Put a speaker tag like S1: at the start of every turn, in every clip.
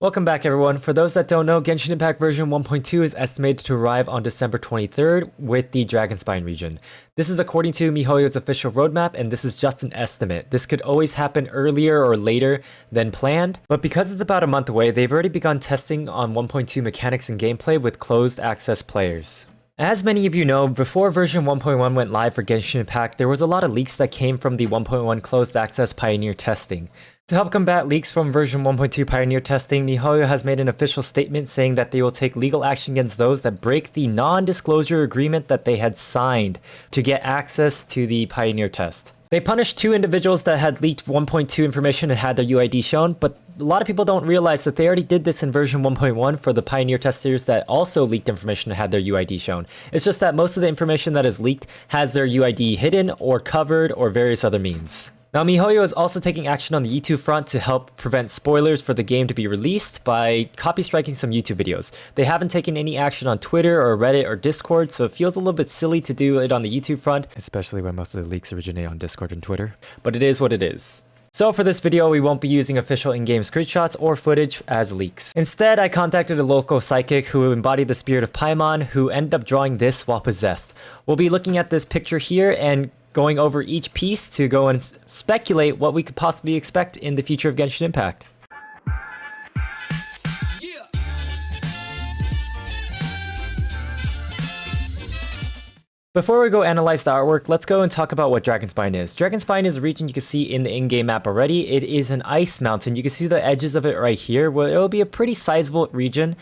S1: Welcome back everyone. For those that don't know, Genshin Impact version 1.2 is estimated to arrive on December 23rd with the Dragonspine region. This is according to miHoYo's official roadmap, and this is just an estimate. This could always happen earlier or later than planned, but because it's about a month away, they've already begun testing on 1.2 mechanics and gameplay with closed access players. As many of you know, before version 1.1 went live for Genshin Impact, there was a lot of leaks that came from the 1.1 closed access Pioneer testing. To help combat leaks from version 1.2 Pioneer testing, miHoYo has made an official statement saying that they will take legal action against those that break the non-disclosure agreement that they had signed to get access to the Pioneer test. They punished 2 individuals that had leaked 1.2 information and had their UID shown, but a lot of people don't realize that they already did this in version 1.1 for the Pioneer testers that also leaked information and had their UID shown. It's just that most of the information that is leaked has their UID hidden or covered or various other means. Now, miHoYo is also taking action on the YouTube front to help prevent spoilers for the game to be released by copy striking some YouTube videos. They haven't taken any action on Twitter or Reddit or Discord, so it feels a little bit silly to do it on the YouTube front, especially when most of the leaks originate on Discord and Twitter. But it is what it is. So for this video, we won't be using official in-game screenshots or footage as leaks. Instead, I contacted a local psychic who embodied the spirit of Paimon, who ended up drawing this while possessed. We'll be looking at this picture here and going over each piece to go and speculate what we could possibly expect in the future of Genshin Impact. Before we go analyze the artwork, let's go and talk about what Dragonspine is. Dragonspine is a region you can see in the in-game map already. It is an ice mountain. You can see the edges of it right here. Well, it'll be a pretty sizable region.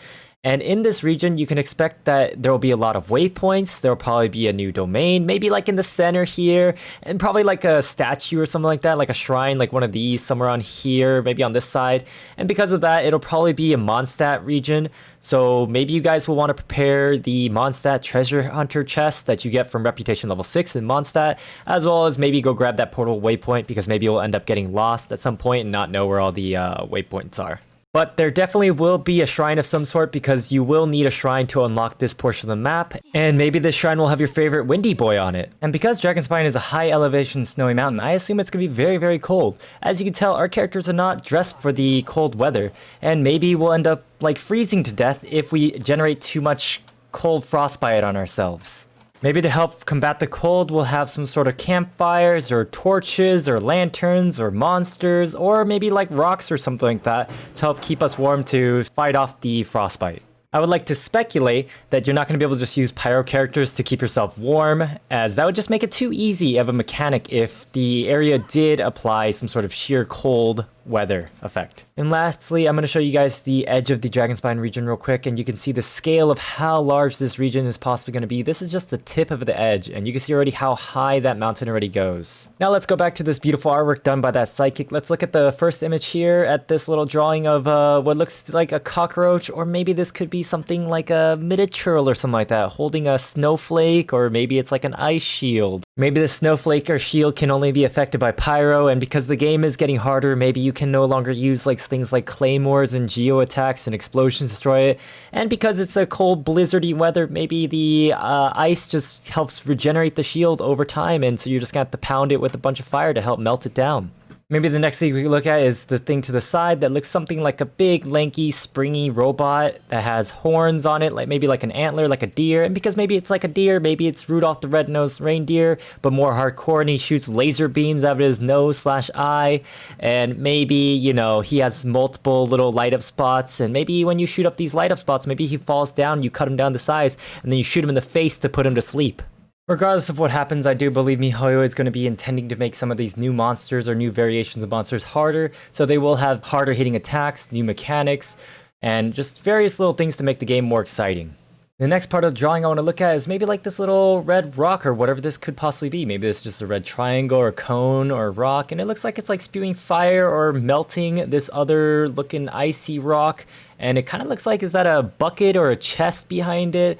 S1: And in this region, you can expect that there will be a lot of waypoints. There will probably be a new domain, maybe like in the center here, and probably like a statue or something like that, like a shrine, like one of these somewhere on here, maybe on this side. And because of that, it'll probably be a Mondstadt region. So maybe you guys will want to prepare the Mondstadt treasure hunter chest that you get from reputation level 6 in Mondstadt, as well as maybe go grab that portal waypoint because maybe you'll end up getting lost at some point and not know where all the waypoints are. But there definitely will be a shrine of some sort because you will need a shrine to unlock this portion of the map, and maybe this shrine will have your favorite Windy Boy on it. And because Dragonspine is a high elevation snowy mountain, I assume it's going to be very, very cold. As you can tell, our characters are not dressed for the cold weather, and maybe we'll end up like freezing to death if we generate too much cold frostbite on ourselves. Maybe to help combat the cold, we'll have some sort of campfires or torches or lanterns or monsters or maybe like rocks or something like that to help keep us warm to fight off the frostbite. I would like to speculate that you're not going to be able to just use pyro characters to keep yourself warm, as that would just make it too easy of a mechanic if the area did apply some sort of sheer cold weather effect. And lastly, I'm going to show you guys the edge of the Dragonspine region real quick, and you can see the scale of how large this region is possibly going to be. This is just the tip of the edge, and you can see already how high that mountain already goes. Now let's go back to this beautiful artwork done by that psychic. Let's look at the first image here at this little drawing of what looks like a cockroach, or maybe this could be something like a miniature or something like that, holding a snowflake, or maybe it's like an ice shield. Maybe the snowflake or shield can only be affected by pyro, and because the game is getting harder, maybe you can no longer use like things like claymores and geo attacks and explosions to destroy it. And because it's a cold blizzardy weather, maybe the ice just helps regenerate the shield over time, and so you're just gonna have to pound it with a bunch of fire to help melt it down. Maybe the next thing we look at is the thing to the side that looks something like a big, lanky, springy robot that has horns on it, like maybe like an antler, like a deer. And because maybe it's like a deer, maybe it's Rudolph the Red-Nosed Reindeer, but more hardcore, and he shoots laser beams out of his nose/eye. And maybe, you know, he has multiple little light-up spots, and maybe when you shoot up these light-up spots, maybe he falls down, you cut him down to size, and then you shoot him in the face to put him to sleep. Regardless of what happens, I do believe miHoYo is going to be intending to make some of these new monsters or new variations of monsters harder, so they will have harder hitting attacks, new mechanics, and just various little things to make the game more exciting. The next part of the drawing I want to look at is maybe like this little red rock or whatever this could possibly be. Maybe this is just a red triangle or cone or rock, and it looks like it's like spewing fire or melting this other looking icy rock, and it kind of looks like, is that a bucket or a chest behind it?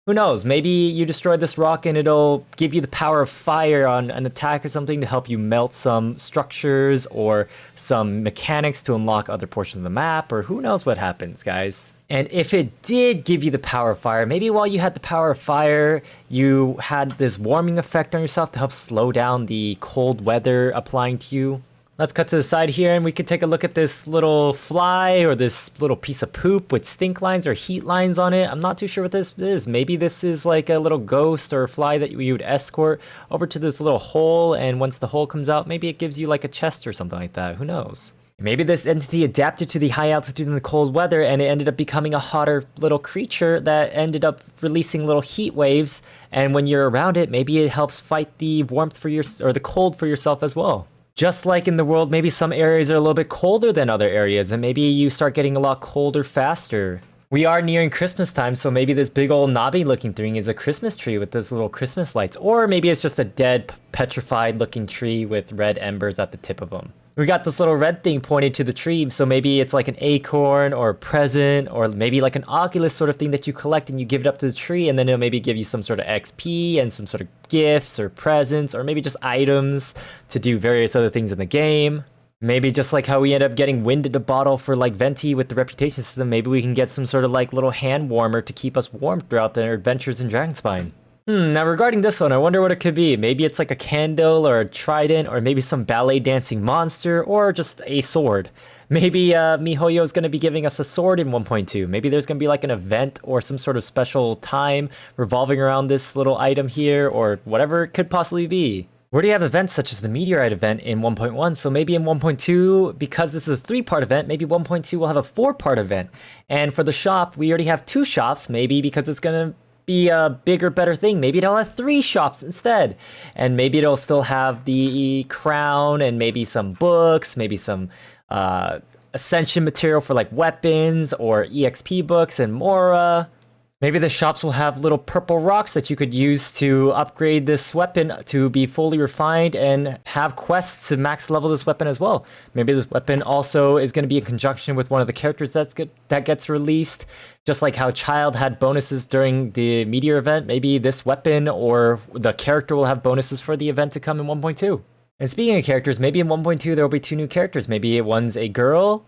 S1: Who knows, maybe you destroy this rock and it'll give you the power of fire on an attack or something to help you melt some structures or some mechanics to unlock other portions of the map, or who knows what happens, guys. And if it did give you the power of fire, maybe while you had the power of fire, you had this warming effect on yourself to help slow down the cold weather applying to you. Let's cut to the side here and we can take a look at this little fly or this little piece of poop with stink lines or heat lines on it. I'm not too sure what this is. Maybe this is like a little ghost or fly that you would escort over to this little hole, and once the hole comes out, maybe it gives you like a chest or something like that. Who knows? Maybe this entity adapted to the high altitude and the cold weather, and it ended up becoming a hotter little creature that ended up releasing little heat waves, and when you're around it, maybe it helps fight the warmth for or the cold for yourself as well. Just like in the world, maybe some areas are a little bit colder than other areas, and maybe you start getting a lot colder faster. We are nearing Christmas time, so maybe this big old knobby looking thing is a Christmas tree with this little Christmas lights, or maybe it's just a dead, petrified looking tree with red embers at the tip of them. We got this little red thing pointed to the tree, so maybe it's like an acorn or a present, or maybe like an Oculus sort of thing that you collect and you give it up to the tree, and then it'll maybe give you some sort of XP and some sort of gifts or presents, or maybe just items to do various other things in the game. Maybe just like how we end up getting wind in a bottle for like Venti with the reputation system, maybe we can get some sort of like little hand warmer to keep us warm throughout their adventures in Dragonspine. Now regarding this one, I wonder what it could be. Maybe it's like a candle or a trident, or maybe some ballet dancing monster, or just a sword. Maybe MiHoYo is going to be giving us a sword in 1.2. Maybe there's going to be like an event or some sort of special time revolving around this little item here, or whatever it could possibly be. We already have events such as the Meteorite event in 1.1, so maybe in 1.2, because this is a 3-part event, maybe 1.2 will have a 4-part event. And for the shop, we already have 2 shops, maybe because it's going to be a bigger, better thing. Maybe it'll have 3 shops instead. And maybe it'll still have the crown and maybe some books, maybe some ascension material for like weapons or EXP books and Mora. Maybe the shops will have little purple rocks that you could use to upgrade this weapon to be fully refined and have quests to max level this weapon as well. Maybe this weapon also is going to be in conjunction with one of the characters that gets released. Just like how Child had bonuses during the Meteor event, maybe this weapon or the character will have bonuses for the event to come in 1.2. And speaking of characters, maybe in 1.2 there will be 2 new characters. Maybe one's a girl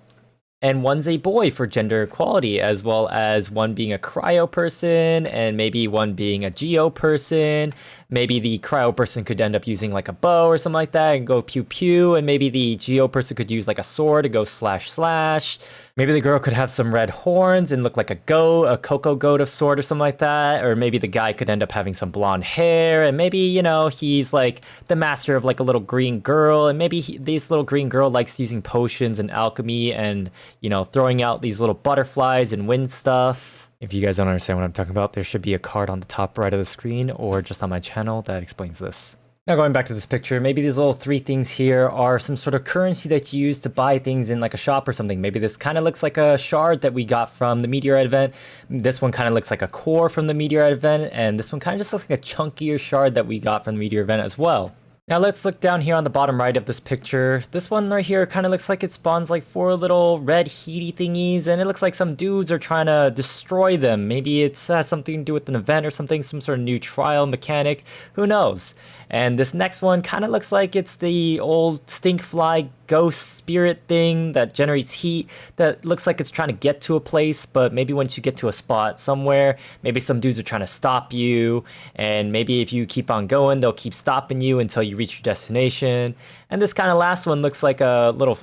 S1: and one's a boy for gender equality, as well as one being a cryo person and maybe one being a geo person. Maybe the cryo person could end up using like a bow or something like that and go pew pew, and maybe the geo person could use like a sword to go slash slash. Maybe the girl could have some red horns and look like a goat, a cocoa goat of sort or something like that. Or maybe the guy could end up having some blonde hair, and maybe, you know, he's like the master of like a little green girl, and maybe this little green girl likes using potions and alchemy and, you know, throwing out these little butterflies and wind stuff. If you guys don't understand what I'm talking about, there should be a card on the top right of the screen or just on my channel that explains this. Now going back to this picture, maybe these little 3 things here are some sort of currency that you use to buy things in like a shop or something. Maybe this kind of looks like a shard that we got from the Meteorite event. This one kind of looks like a core from the Meteorite event, and this one kind of just looks like a chunkier shard that we got from the Meteor event as well. Now let's look down here on the bottom right of this picture. This one right here kind of looks like it spawns like 4 little red heaty thingies, and it looks like some dudes are trying to destroy them. Maybe it has something to do with an event or something, some sort of new trial mechanic, who knows. And this next one kind of looks like it's the old stinkfly ghost spirit thing that generates heat, that looks like it's trying to get to a place, but maybe once you get to a spot somewhere, maybe some dudes are trying to stop you, and maybe if you keep on going, they'll keep stopping you until you reach your destination. And this kind of last one looks like a little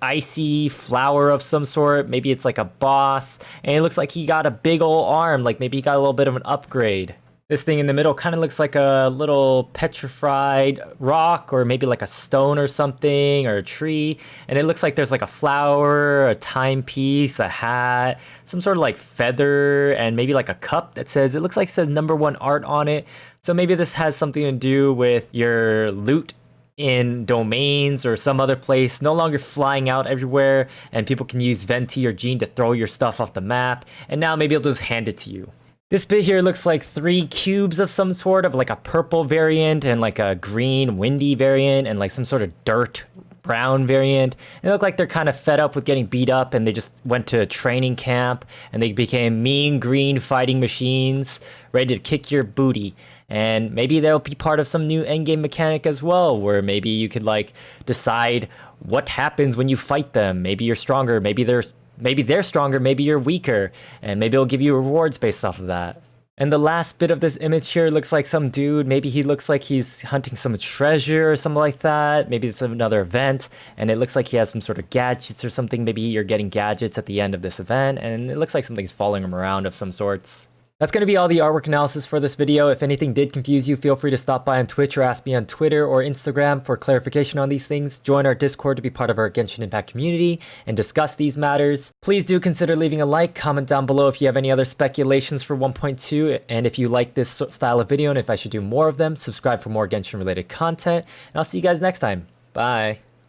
S1: icy flower of some sort. Maybe it's like a boss, and it looks like he got a big old arm, like maybe he got a little bit of an upgrade. This thing in the middle kind of looks like a little petrified rock, or maybe like a stone or something, or a tree. And it looks like there's like a flower, a timepiece, a hat, some sort of like feather, and maybe like a cup that says, it looks like it says #1 art on it. So maybe this has something to do with your loot in domains or some other place, no longer flying out everywhere, and people can use Venti or Gene to throw your stuff off the map. And now maybe it'll just hand it to you. This bit here looks like 3 cubes of some sort, of like a purple variant and like a green windy variant and like some sort of dirt brown variant. They look like they're kind of fed up with getting beat up, and they just went to a training camp and they became mean green fighting machines ready to kick your booty. And maybe they'll be part of some new endgame mechanic as well, where maybe you could like decide what happens when you fight them. Maybe you're stronger, maybe they're stronger, maybe you're weaker, and maybe it'll give you rewards based off of that. And the last bit of this image here looks like some dude. Maybe he looks like he's hunting some treasure or something like that. Maybe it's another event, and it looks like he has some sort of gadgets or something. Maybe you're getting gadgets at the end of this event, and it looks like something's following him around of some sorts. That's going to be all the artwork analysis for this video. If anything did confuse you, feel free to stop by on Twitch or ask me on Twitter or Instagram for clarification on these things. Join our Discord to be part of our Genshin Impact community and discuss these matters. Please do consider leaving a like, comment down below if you have any other speculations for 1.2, and if you like this style of video and if I should do more of them. Subscribe for more Genshin related content, and I'll see you guys next time. Bye.